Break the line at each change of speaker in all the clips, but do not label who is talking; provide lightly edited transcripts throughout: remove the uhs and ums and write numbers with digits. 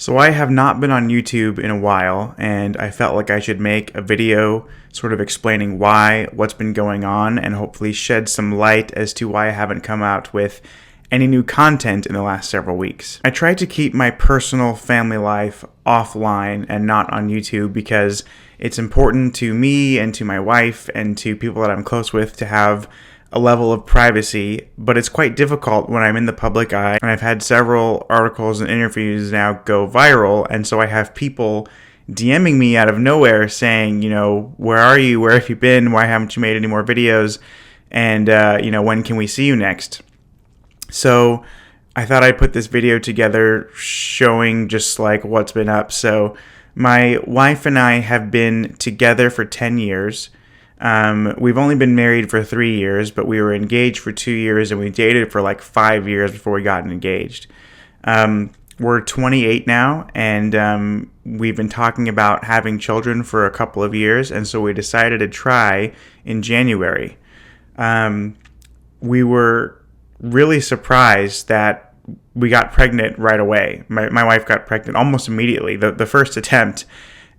So I have not been on YouTube in a while, and I felt like I should make a video sort of explaining why, what's been going on, and hopefully shed some light as to why I haven't come out with any new content in the last several weeks. I tried to keep my personal family life offline and not on YouTube because it's important to me and to my wife and to people that I'm close with to have a level of privacy, but it's quite difficult when I'm in the public eye. And I've had several articles and interviews now go viral, and so I have people DMing me out of nowhere saying, where are you? Where have you been? Why haven't you made any more videos? And, when can we see you next? So I thought I'd put this video together showing just like what's been up. So my wife and I have been together for 10 years. We've only been married for 3 years, but we were engaged for 2 years and we dated for like 5 years before we got engaged. We're 28 now, and we've been talking about having children for a couple of years, and so we decided to try in January. We were really surprised that we got pregnant right away. My wife got pregnant almost immediately, the first attempt.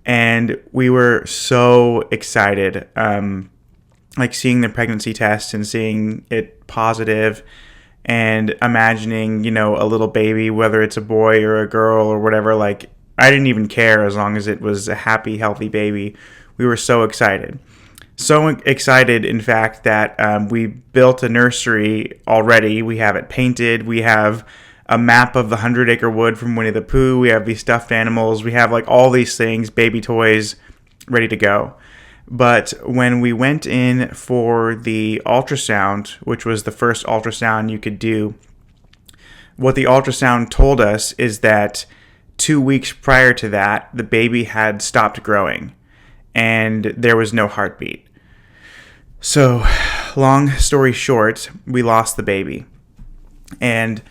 And we were so excited, like seeing the pregnancy test and seeing it positive and imagining, a little baby, whether it's a boy or a girl or whatever. Like, I didn't even care as long as it was a happy, healthy baby. We were so excited. So excited, in fact, that we built a nursery already. We have it painted. We have a map of the 100-acre wood from Winnie the Pooh. We have these stuffed animals. We have like all these things, baby toys, ready to go. But when we went in for the ultrasound, which was the first ultrasound you could do, what the ultrasound told us is that 2 weeks prior to that, the baby had stopped growing and there was no heartbeat. So, long story short, we lost the baby. And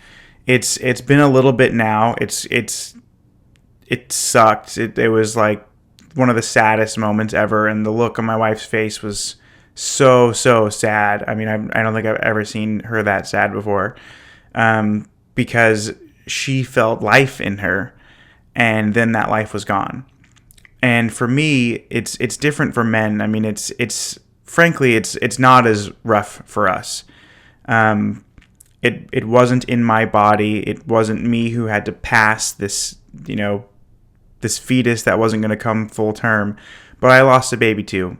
it's been a little bit now. It sucked. It was like one of the saddest moments ever, and the look on my wife's face was so sad. I mean, I don't think I've ever seen her that sad before, because she felt life in her, and then that life was gone. And for me, it's different for men. I mean, it's frankly it's not as rough for us. It wasn't in my body. It wasn't me who had to pass this, this fetus that wasn't going to come full term. But I lost a baby too.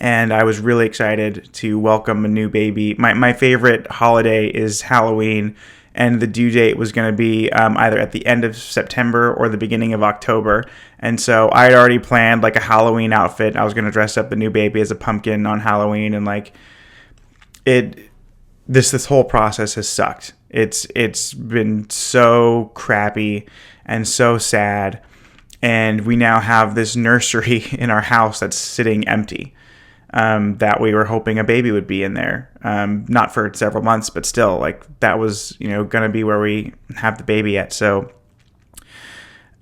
And I was really excited to welcome a new baby. My favorite holiday is Halloween. And the due date was going to be either at the end of September or the beginning of October. And so I had already planned like a Halloween outfit. I was going to dress up the new baby as a pumpkin on Halloween. And like this whole process has sucked. It's been so crappy and so sad, and we now have this nursery in our house that's sitting empty, that we were hoping a baby would be in there, not for several months, but still, like, that was gonna be where we have the baby at. So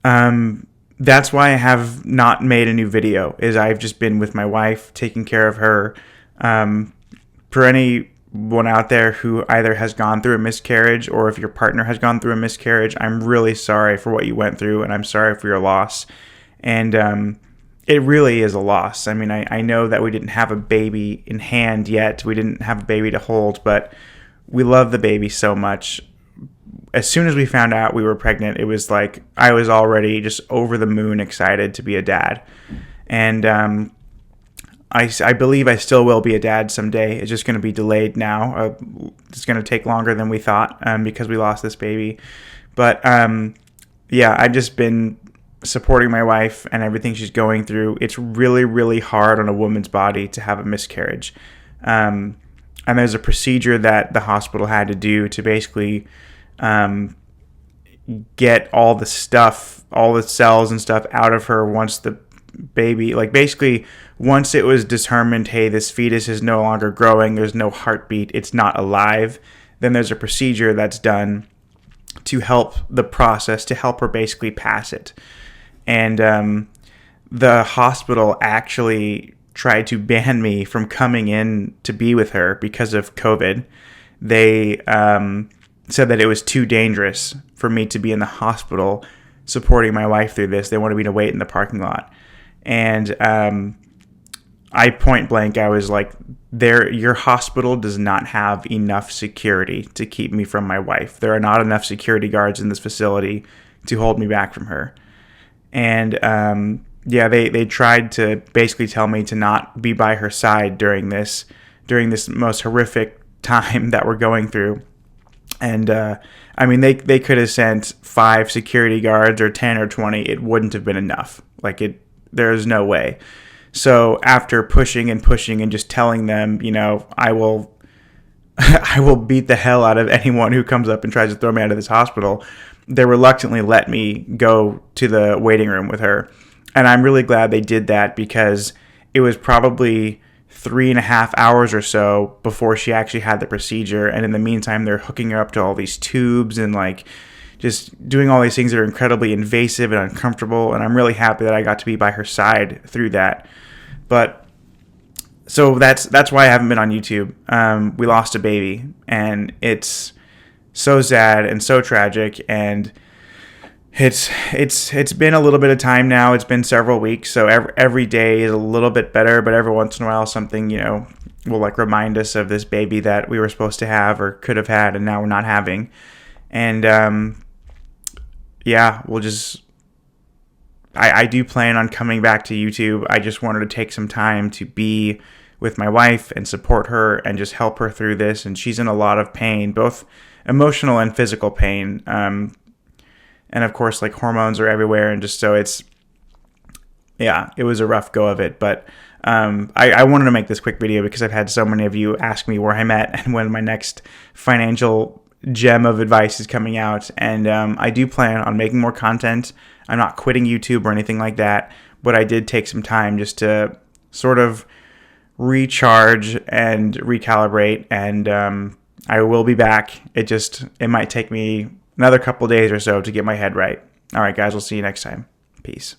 that's why I have not made a new video, is I've just been with my wife taking care of her. For anyone out there who either has gone through a miscarriage or if your partner has gone through a miscarriage, I'm really sorry for what you went through, and I'm sorry for your loss. And it really is a loss. I mean, I know that we didn't have a baby in hand yet. We didn't have a baby to hold, but we love the baby so much. As soon as we found out we were pregnant, it was like I was already just over the moon excited to be a dad. And I believe I still will be a dad someday. It's just going to be delayed now. It's going to take longer than we thought, because we lost this baby. But yeah, I've just been supporting my wife and everything she's going through. It's really, really hard on a woman's body to have a miscarriage. And there's a procedure that the hospital had to do to basically get all the stuff, all the cells and stuff out of her once the baby, like basically once it was determined, hey, this fetus is no longer growing, there's no heartbeat, it's not alive, then there's a procedure that's done to help the process, to help her basically pass it. And the hospital actually tried to ban me from coming in to be with her because of COVID. They said that it was too dangerous for me to be in the hospital supporting my wife through this. They wanted me to wait in the parking lot. And I point blank, I was like, your hospital does not have enough security to keep me from my wife. There are not enough security guards in this facility to hold me back from her. And they tried to basically tell me to not be by her side during this most horrific time that we're going through. And they could have sent 5 security guards or 10 or 20. It wouldn't have been enough. There's no way. So after pushing and just telling them, I will beat the hell out of anyone who comes up and tries to throw me out of this hospital, they reluctantly let me go to the waiting room with her. And I'm really glad they did that, because it was probably 3.5 hours or so before she actually had the procedure. And in the meantime, they're hooking her up to all these tubes and just doing all these things that are incredibly invasive and uncomfortable. And I'm really happy that I got to be by her side through that. But so that's why I haven't been on YouTube. We lost a baby, and it's so sad and so tragic. And it's been a little bit of time now. It's been several weeks. So every day is a little bit better, but every once in a while something, will remind us of this baby that we were supposed to have or could have had, and now we're not having. And I do plan on coming back to YouTube. I just wanted to take some time to be with my wife and support her and just help her through this. And she's in a lot of pain, both emotional and physical pain. And of course, hormones are everywhere. And just so it was a rough go of it. But I wanted to make this quick video because I've had so many of you ask me where I'm at and when my next financial gem of advice is coming out. And I do plan on making more content. I'm not quitting YouTube or anything like that, but I did take some time just to sort of recharge and recalibrate, and I will be back. It might take me another couple days or so to get my head right. All right, guys, we'll see you next time. Peace.